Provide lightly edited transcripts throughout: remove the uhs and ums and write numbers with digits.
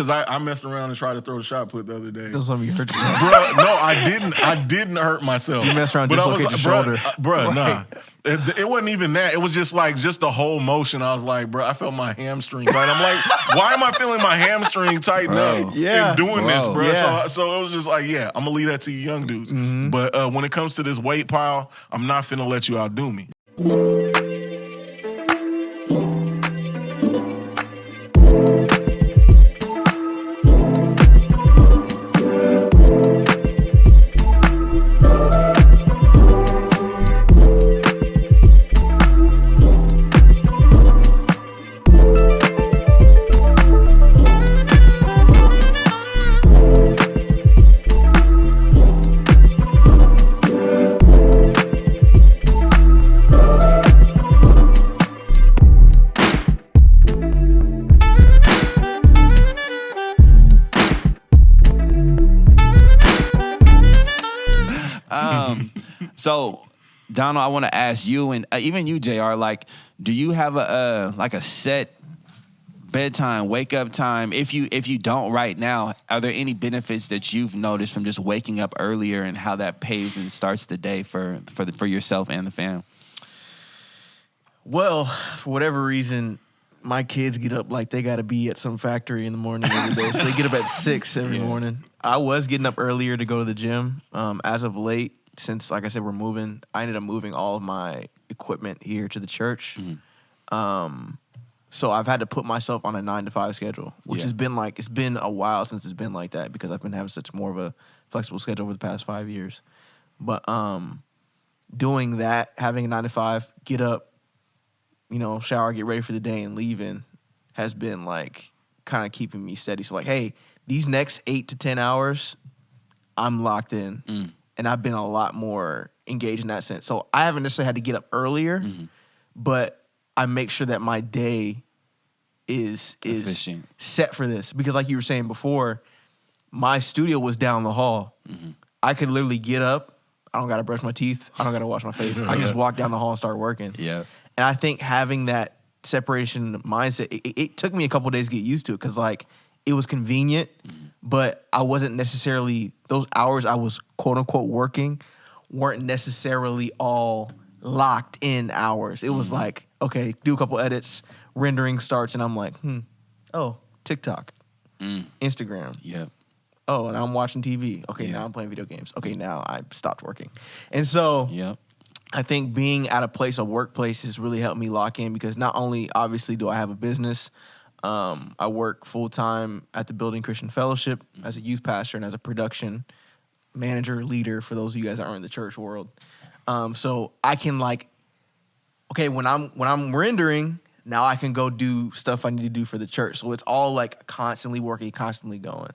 Because I messed around and tried to throw the shot put the other day. That was something you hurt yourself. Bruh, no, I didn't. I didn't hurt myself. You messed around, dislocated your shoulder. Bruh, nah. It wasn't even that. It was just like, just the whole motion. I was like, bro, I felt my hamstring tight. I'm like, why am I feeling my hamstring tighten up and doing this, bro? Yeah. So it was just like, yeah, I'm going to leave that to you young dudes. But when it comes to this weight pile, I'm not finna let you outdo me. So, Donald, I want to ask you, and even you, JR, like, do you have a set bedtime, wake up time? If you don't right now, are there any benefits that you've noticed from just waking up earlier and how that paves and starts the day for yourself and the fam? Well, for whatever reason, my kids get up like they got to be at some factory in the morning every day. So they get up at 6 every morning. I was getting up earlier to go to the gym. As of late, since, like I said, we're moving, I ended up moving all of my equipment here to the church. So I've had to put myself on a 9-to-5 schedule, which has been like, it's been a while since it's been like that because I've been having such more of a flexible schedule over the past 5 years. But doing that, having a 9-to-5, get up, shower, get ready for the day and leaving has been like kind of keeping me steady. So like, hey, these next 8 to 10 hours, I'm locked in. And I've been a lot more engaged in that sense. So I haven't necessarily had to get up earlier, but I make sure that my day is efficient, set for this. Because like you were saying before, my studio was down the hall. I could literally get up. I don't got to brush my teeth. I don't got to wash my face. I can just walk down the hall and start working. Yeah. And I think having that separation mindset, it took me a couple of days to get used to it because like it was convenient, but I wasn't necessarily, those hours I was quote unquote working weren't necessarily all locked in hours. It was like, okay, do a couple edits, rendering starts, and I'm like, oh, TikTok, Instagram. Yeah. Oh, and I'm watching TV. Okay, now I'm playing video games. Okay, now I stopped working. And so I think being at a workplace has really helped me lock in because not only obviously do I have a business, I work full-time at the Building Christian Fellowship as a youth pastor and as a production manager, leader for those of you guys that are in the church world. So I can like, okay, when I'm rendering, now I can go do stuff I need to do for the church. So it's all like constantly working, constantly going.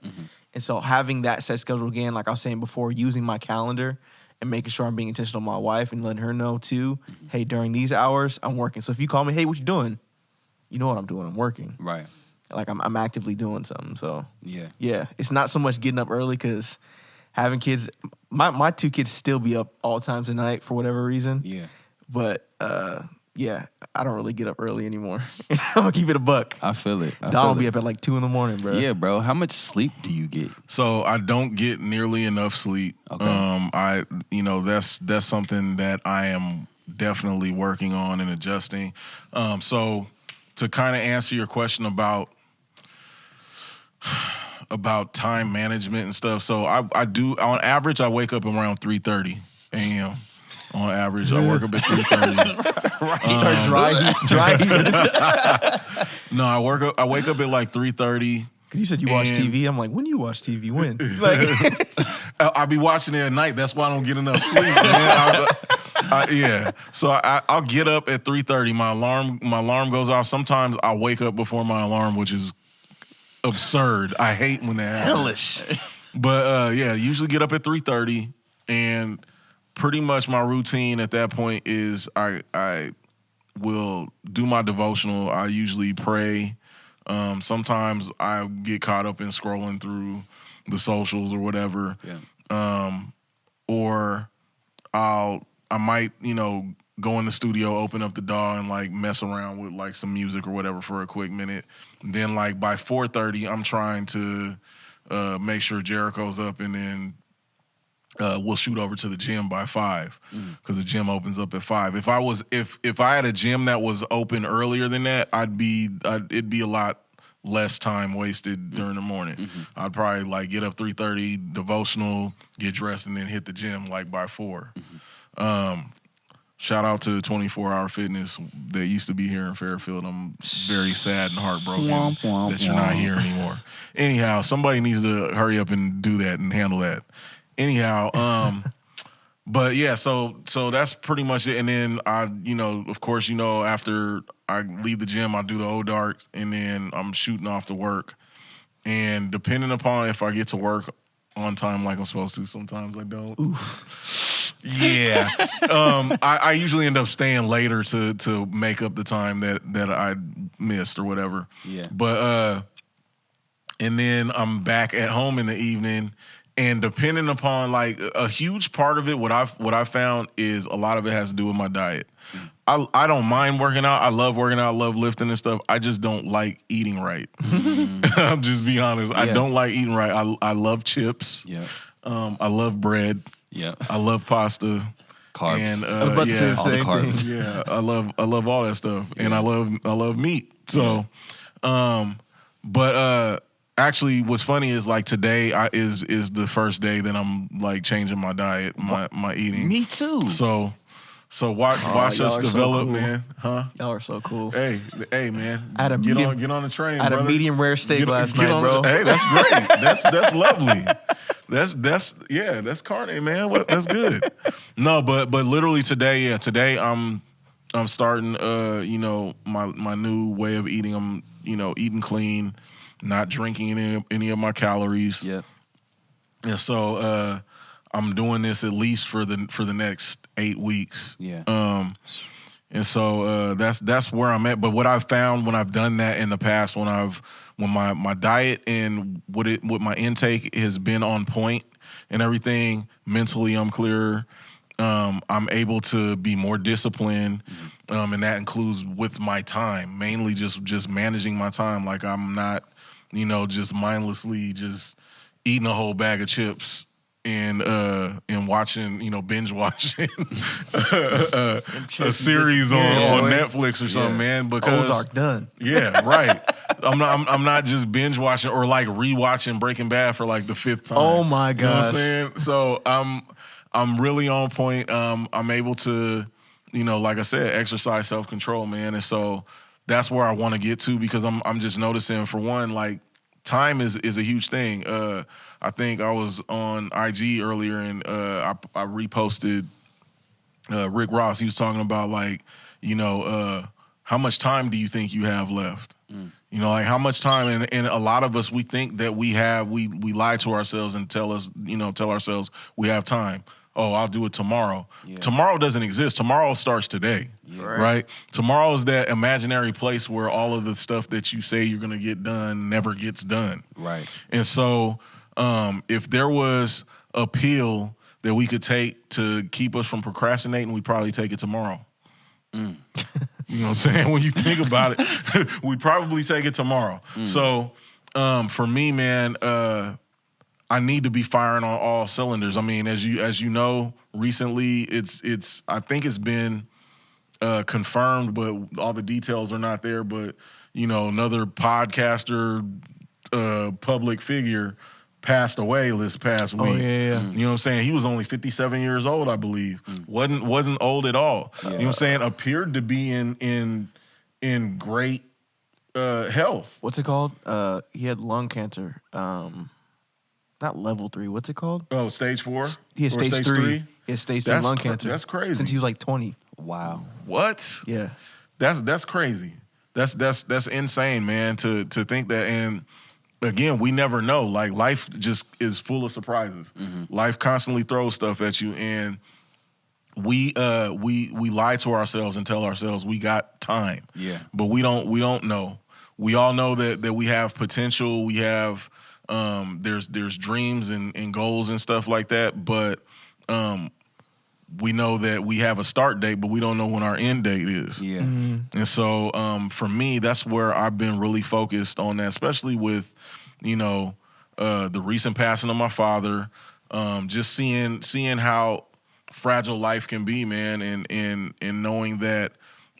And so having that set schedule again, like I was saying before, using my calendar and making sure I'm being intentional with my wife and letting her know too, hey, during these hours, I'm working. So if you call me, hey, what you doing? You know what I'm doing. I'm working. Right. Like I'm actively doing something. So yeah. It's not so much getting up early because having kids, my 2 kids still be up all times of night for whatever reason. Yeah. But I don't really get up early anymore. I'm gonna keep it a buck. I feel it. Don will be up at like 2 a.m, bro. Yeah, bro. How much sleep do you get? So I don't get nearly enough sleep. Okay. That's something that I am definitely working on and adjusting. So to kind of answer your question about time management and stuff. So I do, on average, I wake up around 3:30 a.m. On average, I work up at 3:30. Start dry heaving. No, I wake up at like 3:30. Because you said you watch TV. I'm like, when do you watch TV? When? Like, I'll be watching it at night. That's why I don't get enough sleep, man. So I'll get up at 3:30. My alarm goes off. Sometimes I wake up before my alarm, which is absurd. I hate when that happens. hellish. But usually get up at 3:30, and pretty much my routine at that point is I will do my devotional. I usually pray. Sometimes I get caught up in scrolling through the socials or whatever. Yeah. Or I might, go in the studio, open up the DAW, and like mess around with like some music or whatever for a quick minute. Then like by 4:30, I'm trying to make sure Jericho's up, and then we'll shoot over to the gym by 5 because the gym opens up at 5. If I had a gym that was open earlier than that, it'd be a lot less time wasted during the morning. I'd probably like get up 3:30, devotional, get dressed, and then hit the gym like by 4. Shout out to 24-Hour Fitness that used to be here in Fairfield. I'm very sad and heartbroken that you're not here anymore. Anyhow, somebody needs to hurry up and do that and handle that. Anyhow, but yeah, so that's pretty much it. And then I, of course, after I leave the gym, I do the old darks, and then I'm shooting off to work. And depending upon if I get to work on time like I'm supposed to, sometimes I don't. Oof. Yeah. I usually end up staying later to make up the time that I missed or whatever. Yeah. But and then I'm back at home in the evening. And depending upon like a huge part of it, what I found is a lot of it has to do with my diet. I don't mind working out. I love working out. I love lifting and stuff. I just don't like eating right. I'm just be honest. Yeah. I don't like eating right. I love chips. Yeah. I love bread. Yeah. I love pasta. Carbs. And I was about to say the same carbs. thing. Yeah. I love all that stuff. Yeah. And I love meat. So, actually, what's funny is like today is the first day that I'm like changing my diet, my eating. Me too. So watch us develop, so cool. Man. Huh? Y'all are so cool. Hey, man. I had a get on the train. I had brother. a medium rare steak last night, bro. Hey, that's great. That's lovely. That's carne, man. That's good. No, but literally today, I'm starting my new way of eating. I'm eating clean, not drinking any of my calories. Yeah. And so I'm doing this at least for the next 8 weeks. Yeah. And so that's where I'm at. But what I've found when I've done that in the past, when my diet and what my intake has been on point and everything, mentally I'm clearer. I'm able to be more disciplined, and that includes with my time, mainly just managing my time. Like I'm not, just mindlessly just eating a whole bag of chips and watching, binge watching a series on Netflix or something, man. Because Ozark done. Yeah, right. I'm not just binge watching or like rewatching Breaking Bad for like the 5th time. Oh my gosh. You know what I'm saying? So I'm really on point. I'm able to, like I said, exercise self-control, man. And so that's where I want to get to because I'm just noticing, for one, like time is a huge thing. I think I was on IG earlier and I reposted Rick Ross. He was talking about like, how much time do you think you have left? Like how much time, and a lot of us, we think that we lie to ourselves and tell ourselves we have time. Oh, I'll do it tomorrow. Yeah. Tomorrow doesn't exist. Tomorrow starts today, right? Tomorrow is that imaginary place where all of the stuff that you say you're going to get done never gets done. Right. And so if there was a pill that we could take to keep us from procrastinating, we'd probably take it tomorrow. You know what I'm saying? When you think about it, we'd probably take it tomorrow. So for me, man, I need to be firing on all cylinders. I mean, as you know, recently I think it's been confirmed, but all the details are not there. But another podcaster, public figure, passed away this past week. Oh, yeah. You know what I'm saying? He was only 57 years old, I believe. Wasn't old at all. Yeah. You know what I'm saying? Appeared to be in great health. What's it called? He had lung cancer. Not level 3. What's it called? Oh, stage 4? He had stage 3. He had stage 3 lung cancer. That's crazy. Since he was like 20. Wow. What? Yeah. That's crazy. That's insane, man, to think that. And again, we never know. Like life just is full of surprises. Life constantly throws stuff at you, and we lie to ourselves and tell ourselves we got time. Yeah. But we don't know. We all know that we have potential. We have there's dreams and goals and stuff like that. But we know that we have a start date, but we don't know when our end date is. Yeah. And so for me, that's where I've been really focused on that, especially with, the recent passing of my father, just seeing how fragile life can be, man, and knowing that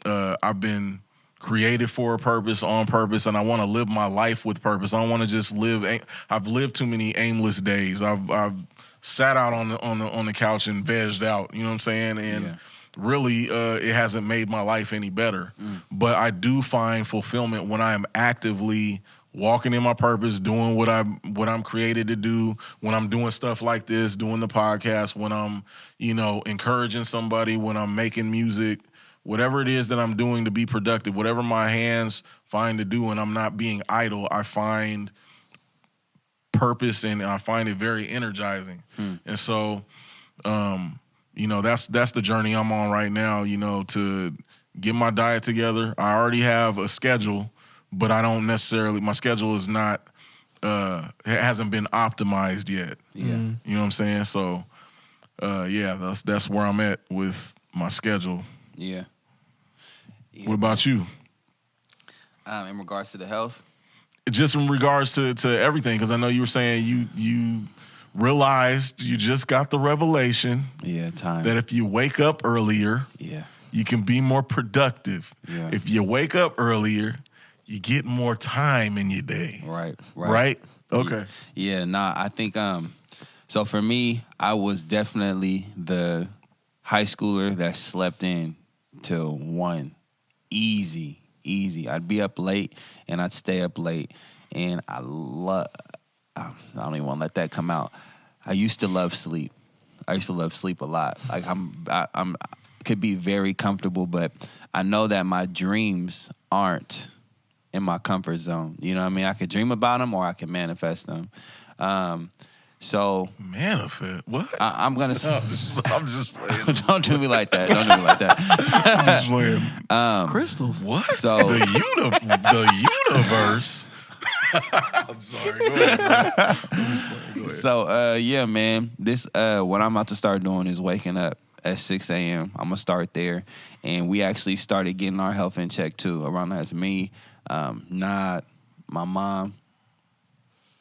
I've been created for a purpose, on purpose, and I want to live my life with purpose. I don't want to just live. I've lived too many aimless days. I've sat out on the couch and vegged out. You know what I'm saying? And really, it hasn't made my life any better. But I do find fulfillment when I am actively walking in my purpose, doing what I'm created to do, when I'm doing stuff like this, doing the podcast, when I'm, encouraging somebody, when I'm making music, whatever it is that I'm doing to be productive, whatever my hands find to do and I'm not being idle, I find purpose and I find it very energizing. And so, that's the journey I'm on right now, to get my diet together. I already have a schedule, but I don't necessarily, my schedule is not, it hasn't been optimized yet. Yeah. You know what I'm saying? So, that's where I'm at with my schedule. Yeah. What about you? In regards to the health? Just in regards to everything, because I know you were saying you realized, you just got the revelation time. that if you wake up earlier, you can be more productive. Yeah. If you wake up earlier, you get more time in your day. Right? Okay. I think, so for me, I was definitely the high schooler that slept in till 1. Easy. I'd be up late and I'd stay up late. And I don't even want to let that come out. I used to love sleep. I used to love sleep a lot. Like I'm could be very comfortable, but I know that my dreams aren't in my comfort zone. You know what I mean? I could dream about them or I can manifest them. So manifest what? I'm gonna. I'm just playing. Don't do me like that. I'm just playing. Crystals. What? So the universe. I'm sorry. Go ahead. So man. This what I'm about to start doing is waking up at 6 a.m. I'm gonna start there, and we actually started getting our health in check too. Around that's me, Nod, my mom.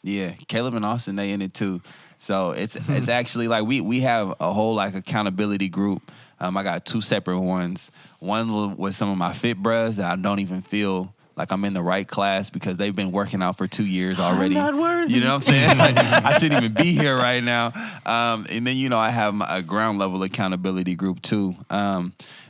Yeah, Caleb and Austin, they in it too. So it's actually like we have a whole like accountability group. I got 2 separate ones. One with some of my fit bros that I don't even feel like I'm in the right class because they've been working out for 2 years already. I'm not worthy. You know what I'm saying? Like, I shouldn't even be here right now. And then I have a ground level accountability group too.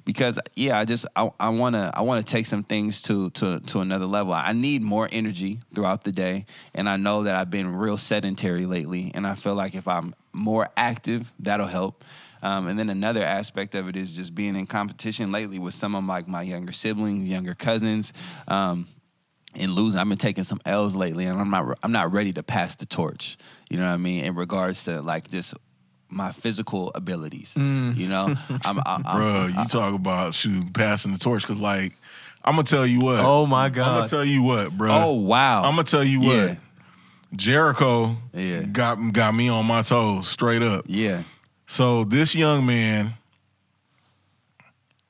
Because I wanna take some things to another level. I need more energy throughout the day, and I know that I've been real sedentary lately, and I feel like if I'm more active, that'll help. And then another aspect of it is just being in competition lately with some of my younger siblings, younger cousins, and losing. I've been taking some L's lately, and I'm not ready to pass the torch. You know what I mean? In regards to like just my physical abilities, Bro, you talk about passing the torch, because like I'm gonna tell you what. Oh my God. I'm gonna tell you what, bro. Oh wow. I'm gonna tell you what. Yeah. Jericho got me on my toes straight up. Yeah. So this young man,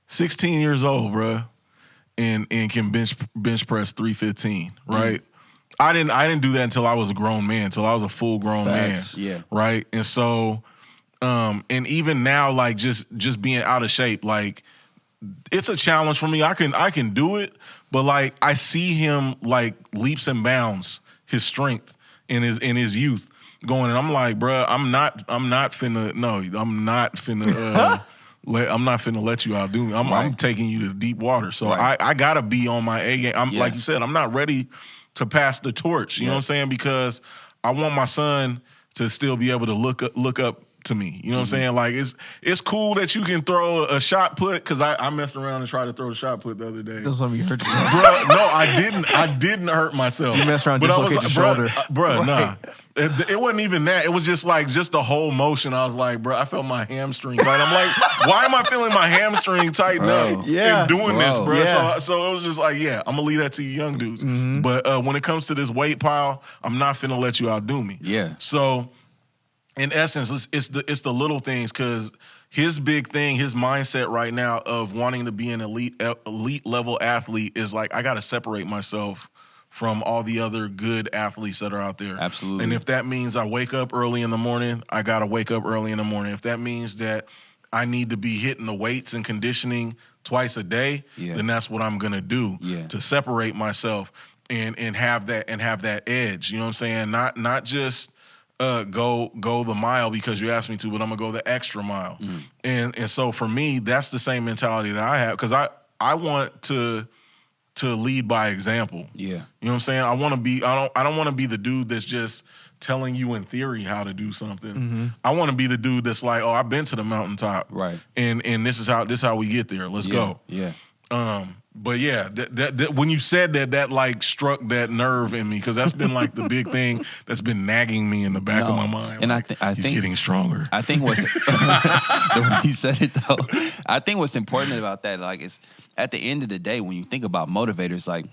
16 years old, bro, and can bench press 315, right? I didn't do that until I was a grown man, until I was a full grown man. Yeah. Right? And so and even now, like just being out of shape, like it's a challenge for me. I can do it, but like I see him like leaps and bounds his strength in his youth going, and I'm like, bro, I'm not finna let you outdo me. I'm taking you to deep water. So I gotta be on my A game. Like you said, I'm not ready to pass the torch. You know what I'm saying? Because I want my son to still be able to look up to me. You know what I'm saying? Like it's cool that you can throw a shot put, because I messed around and tried to throw the shot put the other day. That's something you hurt yourself. Bro, no, I didn't hurt myself. You messed around and dislocated your shoulder. Bro, nah. It wasn't even that. It was just like the whole motion. I was like, bro, I felt my hamstring tight. I'm like, why am I feeling my hamstring tighten up and doing this, bro? Yeah. So it was just like, I'm gonna leave that to you young dudes. But when it comes to this weight pile, I'm not finna let you outdo me. Yeah. So in essence, it's the little things, because his big thing, his mindset right now of wanting to be an elite level athlete is like, I got to separate myself from all the other good athletes that are out there. Absolutely. And if that means I wake up early in the morning, I got to wake up early in the morning. If that means that I need to be hitting the weights and conditioning twice a day, then that's what I'm going to do to separate myself and have that edge. You know what I'm saying? Not just go the mile because you asked me to, but I'm gonna go the extra mile. And so for me, that's the same mentality that I have, because I want to lead by example. Yeah. You know what I'm saying? I don't want to be the dude that's just telling you in theory how to do something. I want to be the dude that's like, oh, I've been to the mountaintop. Right. And this is how we get there. Let's go. Yeah. But yeah, that when you said that like struck that nerve in me, because that's been like the big thing that's been nagging me in the back of my mind. And like, I he's think getting stronger. I think what's the way he said it though. I think what's important about that, like, is at the end of the day, when you think about motivators, like,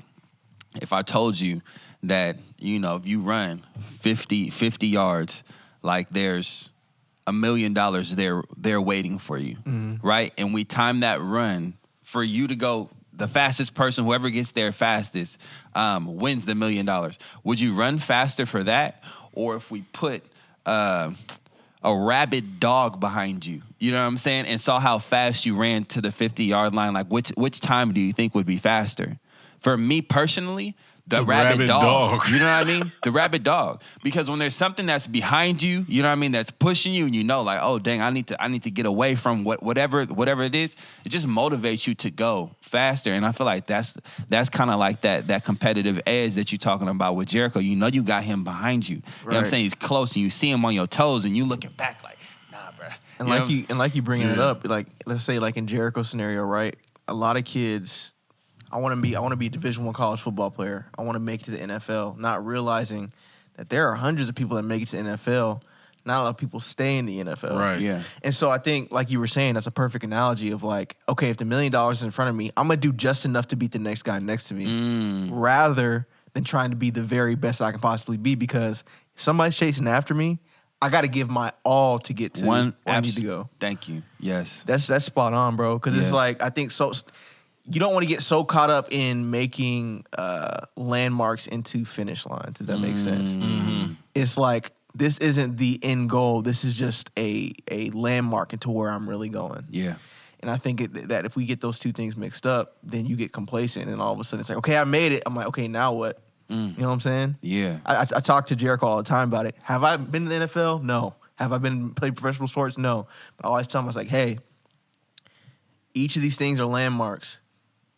if I told you that, you know, if you run 50 yards, like, there's $1 million there waiting for you, right? And we time that run for you to go. The fastest person, whoever gets there fastest, wins the $1 million. Would you run faster for that, or if we put a rabid dog behind you? You know what I'm saying? And saw how fast you ran to the 50-yard line. Like, which time do you think would be faster? For me personally, the rabid dog. You know what I mean? The rabid dog. Because when there's something that's behind you, you know what I mean, that's pushing you, and you know, like, oh dang, I need to get away from whatever it is. It just motivates you to go faster. And I feel like that's kind of like that competitive edge that you're talking about with Jericho. You know, you got him behind you. You know what I'm saying? He's close, and you see him on your toes, and you looking back like, nah, bro. And you bringing it up, like, let's say like in Jericho's scenario, right? A lot of kids, I want to be a Division I college football player. I want to make it to the NFL, not realizing that there are hundreds of people that make it to the NFL. Not a lot of people stay in the NFL. Right. Yeah. And so I think, like you were saying, that's a perfect analogy of like, okay, if the $1 million is in front of me, I'm going to do just enough to beat the next guy next to me rather than trying to be the very best I can possibly be, because if somebody's chasing after me, I got to give my all to get to where I need to go. Thank you. Yes. That's spot on, bro. Because it's like, I think so. You don't want to get so caught up in making landmarks into finish lines. Does that make sense? It's like, this isn't the end goal. This is just a landmark into where I'm really going. Yeah. And I think that if we get those two things mixed up, then you get complacent, and all of a sudden it's like, okay, I made it. I'm like, okay, now what? You know what I'm saying? Yeah. I talk to Jericho all the time about it. Have I been to the NFL? No. Have I played professional sports? No. But I always tell him, I was like, hey, each of these things are landmarks.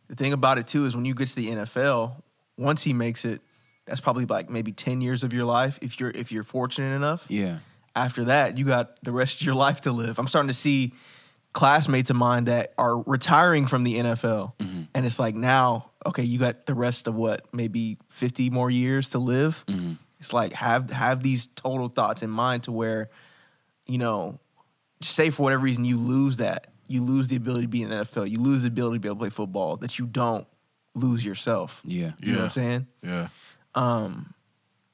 The thing about it, too, is when you get to the NFL, once he makes it, that's probably like maybe 10 years of your life if you're fortunate enough. Yeah. After that, you got the rest of your life to live. I'm starting to see classmates of mine that are retiring from the NFL. And it's like, now, okay, you got the rest of maybe 50 more years to live. It's like, have these total thoughts in mind to where, you know, just say for whatever reason you lose that. You lose the ability to be in the NFL. You lose the ability to be able to play football, that you don't lose yourself. Yeah. You know what I'm saying? Yeah.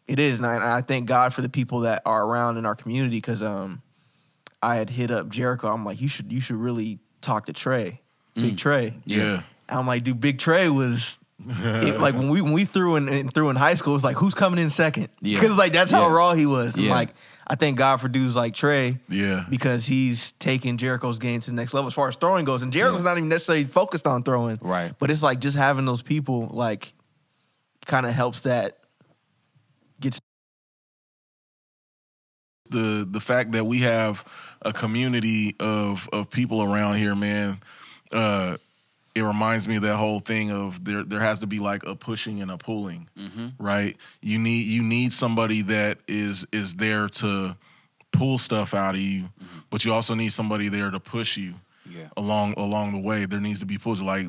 It is. And I thank God for the people that are around in our community, because I had hit up Jericho. I'm like, you should really talk to Trey, Big Trey. Yeah. And I'm like, dude, Big Trey was like when we threw in high school, it was like, who's coming in second? Because like that's how raw he was. And like, I thank God for dudes like Trey. Yeah. Because he's taking Jericho's game to the next level as far as throwing goes. And Jericho's not even necessarily focused on throwing. Right. But it's like just having those people like kind of helps that get the fact that we have a community of people around here, man. It reminds me of that whole thing of there has to be like a pushing and a pulling, right? You need somebody that is there to pull stuff out of you, but you also need somebody there to push you along the way. There needs to be push, like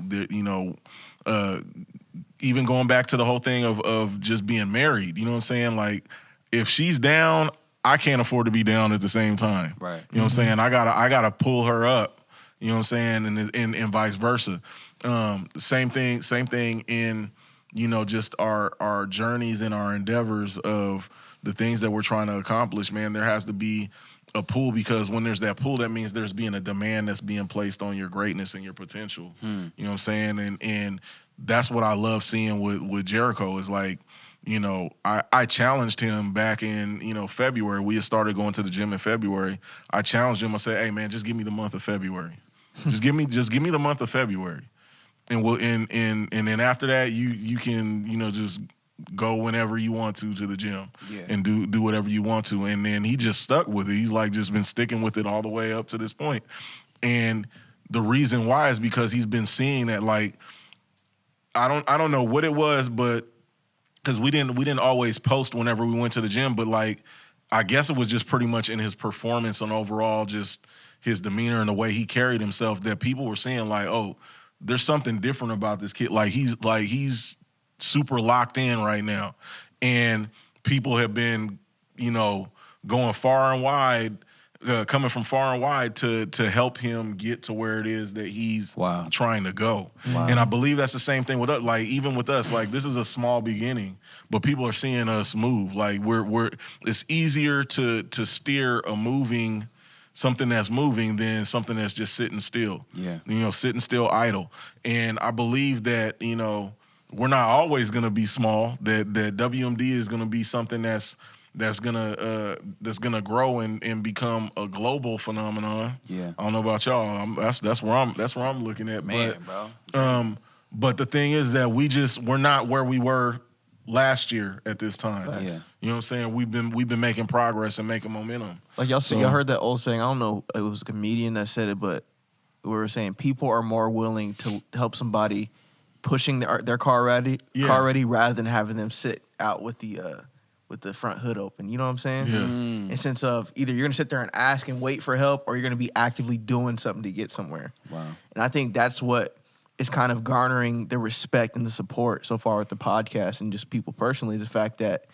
even going back to the whole thing of just being married. You know what I'm saying? Like, if she's down, I can't afford to be down at the same time. Right. You know what I'm saying? I gotta pull her up. You know what I'm saying? And vice versa. Same thing in, you know, just our journeys and our endeavors of the things that we're trying to accomplish, man. There has to be a pull, because when there's that pull, that means there's being a demand that's being placed on your greatness and your potential. You know what I'm saying? And that's what I love seeing with Jericho is like, you know, I challenged him back in, you know, February. We had started going to the gym in February. I challenged him. I said, hey man, just give me the month of February. just give me the month of February. And we'll and then after that you can, you know, just go whenever you want to the gym and do whatever you want to. And then he just stuck with it. He's like just been sticking with it all the way up to this point. And the reason why is because he's been seeing that, like, I don't know what it was, but because we didn't always post whenever we went to the gym, but like I guess it was just pretty much in his performance and overall just his demeanor and the way he carried himself that people were saying like, oh, there's something different about this kid. Like he's super locked in right now. And people have been, you know, going far and wide, coming from far and wide to help him get to where it is that he's trying to go. Wow. And I believe that's the same thing with us. Like even with us, like this is a small beginning, but people are seeing us move. Like we're it's easier to steer something that's moving than something that's just sitting still. Yeah. You know, sitting still idle. And I believe that, you know, we're not always gonna be small, that WMD is gonna be something that's gonna grow and become a global phenomenon. Yeah. I don't know about y'all. That's where I'm looking at. Man, bro. But the thing is that we're not where we were last year at this time. Nice. Yeah. You know what I'm saying? We've been making progress and making momentum. Like y'all heard that old saying, I don't know, it was a comedian that said it, but we were saying people are more willing to help somebody pushing their car ready rather than having them sit out with the front hood open. You know what I'm saying? Yeah. In sense of either you're going to sit there and ask and wait for help, or you're going to be actively doing something to get somewhere. Wow. And I think that's what is kind of garnering the respect and the support so far with the podcast and just people personally, is the fact that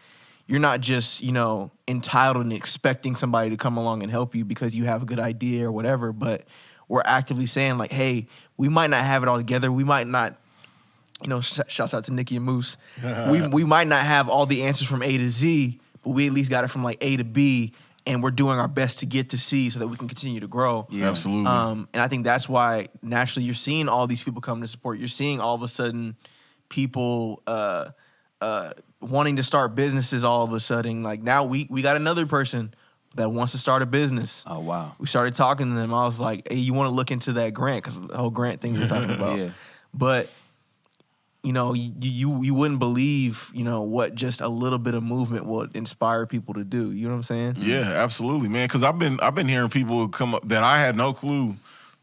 you're not just, you know, entitled and expecting somebody to come along and help you because you have a good idea or whatever, but we're actively saying like, hey, we might not have it all together. We might not, you know, shouts out to Nikki and Moose. we might not have all the answers from A to Z, but we at least got it from like A to B, and we're doing our best to get to C so that we can continue to grow. Yeah, absolutely. And I think that's why naturally you're seeing all these people come to support. You're seeing all of a sudden people wanting to start businesses all of a sudden. Like now we got another person that wants to start a business. Oh, wow. We started talking to them. I was like, hey, you want to look into that grant? Because the whole grant thing we're talking about. Yeah. But you know, you wouldn't believe, you know, what just a little bit of movement would inspire people to do. You know what I'm saying? Yeah, absolutely, man. Because I've been hearing people come up that I had no clue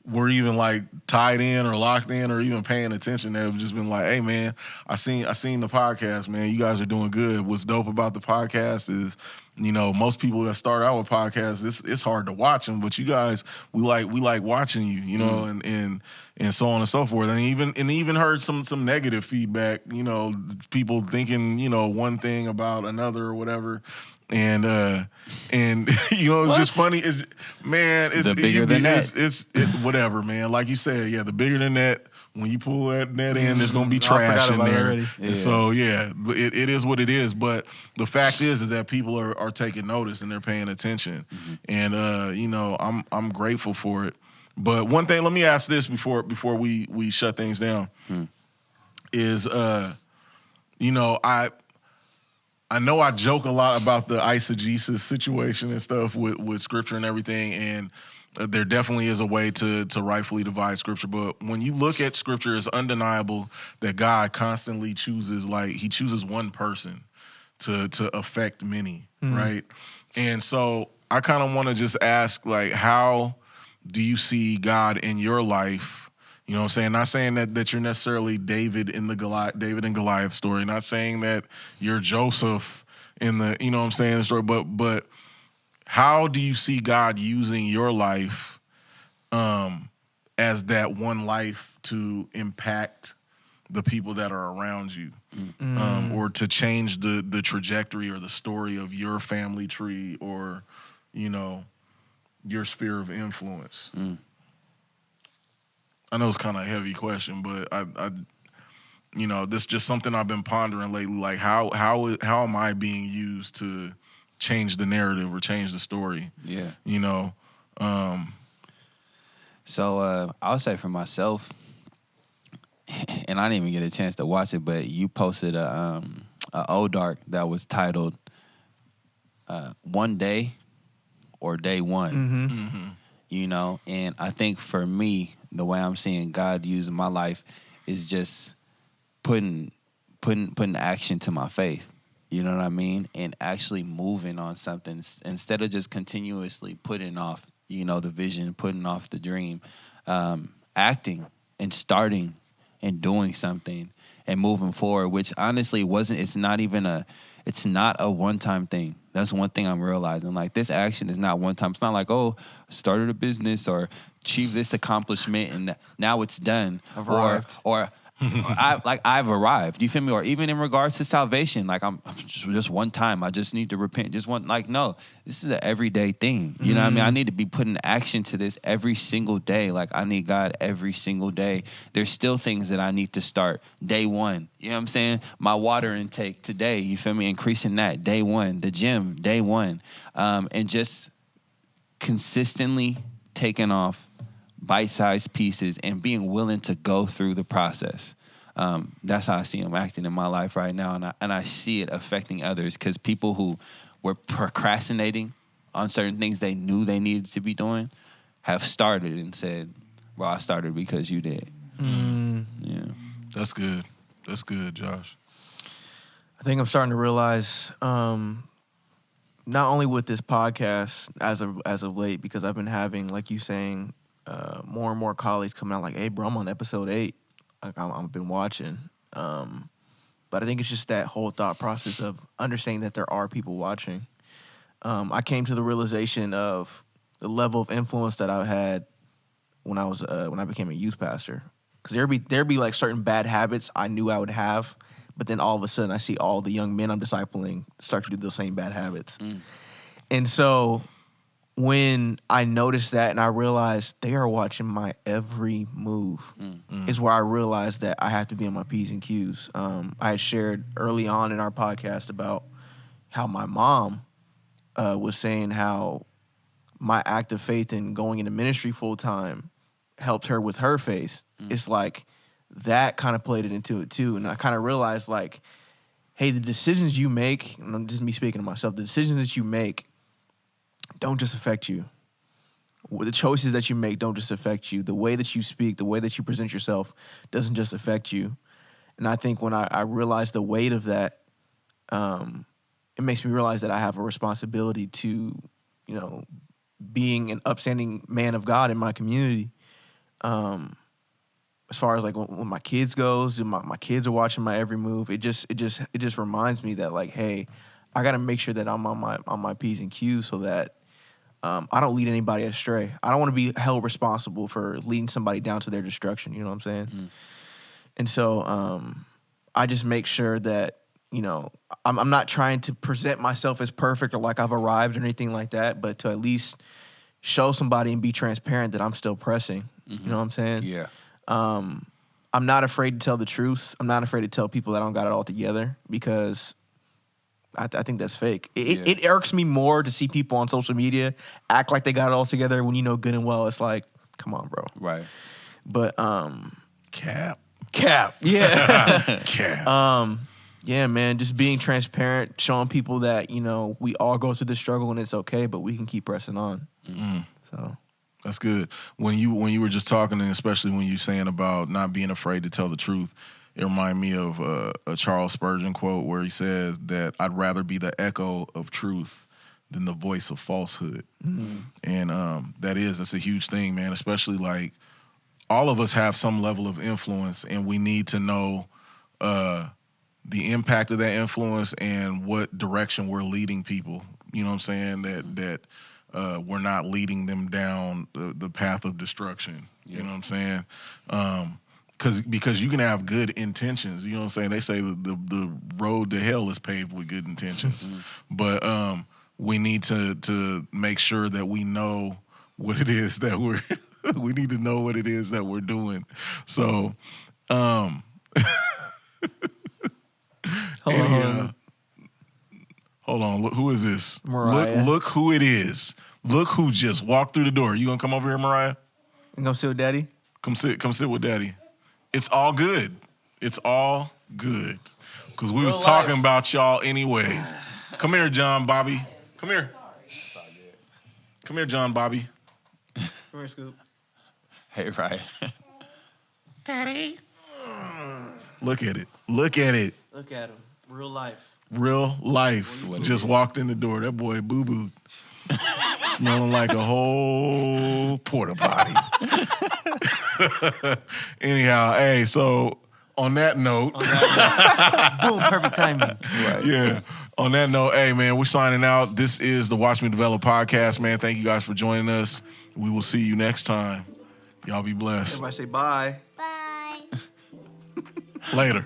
were even like tied in or locked in or even paying attention. They've just been like, "Hey, man, I seen the podcast, man. You guys are doing good. What's dope about the podcast is, you know, most people that start out with podcasts, it's hard to watch them, but you guys, we like watching you, you know, and so on and so forth. And even heard some negative feedback, you know, people thinking, you know, one thing about another or whatever. And you know, it's just funny. It's the bigger than that. It's whatever, man. Like you said, yeah, the bigger than that. When you pull that net in, there's gonna be trash in there. Yeah. And so it is what it is. But the fact is that people are taking notice and they're paying attention. Mm-hmm. And you know, I'm grateful for it. But one thing, let me ask this before we shut things down. Is you know, I know I joke a lot about the eisegesis situation and stuff with scripture and everything, and there definitely is a way to rightfully divide scripture. But when you look at scripture, it's undeniable that God constantly chooses, like he chooses one person to affect many, right? And so I kind of want to just ask, like, how do you see God in your life? You know what I'm saying? Not saying that you're necessarily David and Goliath story. Not saying that you're Joseph in the, you know what I'm saying, the story. But how do you see God using your life as that one life to impact the people that are around you, or to change the trajectory or the story of your family tree or, you know, your sphere of influence? I know it's kind of a heavy question, but I this is just something I've been pondering lately. Like how am I being used to change the narrative or change the story. Yeah. You know. So I'll say for myself, and I didn't even get a chance to watch it, but you posted a O-Dark that was titled One Day or Day One. You know, and I think for me, the way I'm seeing God use in my life is just putting action to my faith. You know what I mean? And actually moving on something instead of just continuously putting off, you know, the vision, putting off the dream, acting and starting and doing something and moving forward, which honestly it's not a one-time thing. That's one thing I'm realizing. Like, this action is not one time. It's not like, oh, started a business or achieved this accomplishment and now it's done. I've arrived. Or I've arrived. You feel me? Or even in regards to salvation, like I'm just one time. I just need to repent. Just one. Like, no, this is an everyday thing. You know what I mean? I need to be putting action to this every single day. Like, I need God every single day. There's still things that I need to start day one. You know what I'm saying? My water intake today. You feel me? Increasing that day one. The gym day one, and just consistently taking off bite-sized pieces and being willing to go through the process. That's how I see him acting in my life right now, and I see it affecting others, because people who were procrastinating on certain things they knew they needed to be doing have started and said, well, I started because you did. Yeah. That's good. That's good, Josh. I think I'm starting to realize, not only with this podcast as of late, because I've been having, like you saying, more and more colleagues coming out like, hey, bro, I'm on episode 8. Like, I've been watching. But I think it's just that whole thought process of understanding that there are people watching. I came to the realization of the level of influence that I had when I became a youth pastor. Because there'd be like certain bad habits I knew I would have, but then all of a sudden I see all the young men I'm discipling start to do those same bad habits. And so when I noticed that and I realized they are watching my every move, is where I realized that I have to be on my P's and Q's. I had shared early on in our podcast about how my mom was saying how my act of faith in going into ministry full time helped her with her faith. It's like that kind of played it into it too. And I kind of realized, like, hey, the decisions you make, and I'm just me speaking to myself, the decisions that you make don't just affect you. The choices that you make don't just affect you. The way that you speak, the way that you present yourself doesn't just affect you. And I think when I realized the weight of that, it makes me realize that I have a responsibility to, you know, being an upstanding man of God in my community. As far as like when my kids goes, my kids are watching my every move. It just reminds me that, like, hey, I got to make sure that I'm on my P's and Q's so that I don't lead anybody astray. I don't want to be held responsible for leading somebody down to their destruction. You know what I'm saying? And so I just make sure that, you know, I'm not trying to present myself as perfect or like I've arrived or anything like that, but to at least show somebody and be transparent that I'm still pressing. You know what I'm saying? Yeah. I'm not afraid to tell the truth. I'm not afraid to tell people that I don't got it all together, because I think that's fake. It irks me more to see people on social media act like they got it all together when you know good and well it's like, come on, bro. Right. But Cap. Yeah. Cap. Yeah, man, just being transparent, showing people that, you know, we all go through the struggle and it's okay, but we can keep pressing on. So that's good. When you were just talking, and especially when you saying about not being afraid to tell the truth, it reminded me of a Charles Spurgeon quote where he says that I'd rather be the echo of truth than the voice of falsehood. And that's a huge thing, man, especially like all of us have some level of influence, and we need to know the impact of that influence and what direction we're leading people. You know what I'm saying? That we're not leading them down the path of destruction. You know what I'm saying? Because you can have good intentions. You know what I'm saying? They say the road to hell is paved with good intentions. But we need to make sure that we know what it is that we need to know what it is that we're doing. So Hold on. Look, who is this? Mariah. Look who it is. Look who just walked through the door. You gonna come over here, Mariah? You gonna sit with Daddy? Come sit with Daddy. It's all good. It's all good. Because we was talking about y'all anyways. Come here, John Bobby. Come here. Come here, John Bobby. Come here, Scoop. Hey, Ryan. Daddy. Look at it. Look at it. Look at him. Real life. Real life. Just walked in the door. That boy boo-booed. Smelling like a whole porta potty. Anyhow, hey, so on that note. Boom, perfect timing. Right. Yeah. On that note, hey, man, we're signing out. This is the Watch Me Develop podcast, man. Thank you guys for joining us. We will see you next time. Y'all be blessed. Everybody say bye. Bye. Later.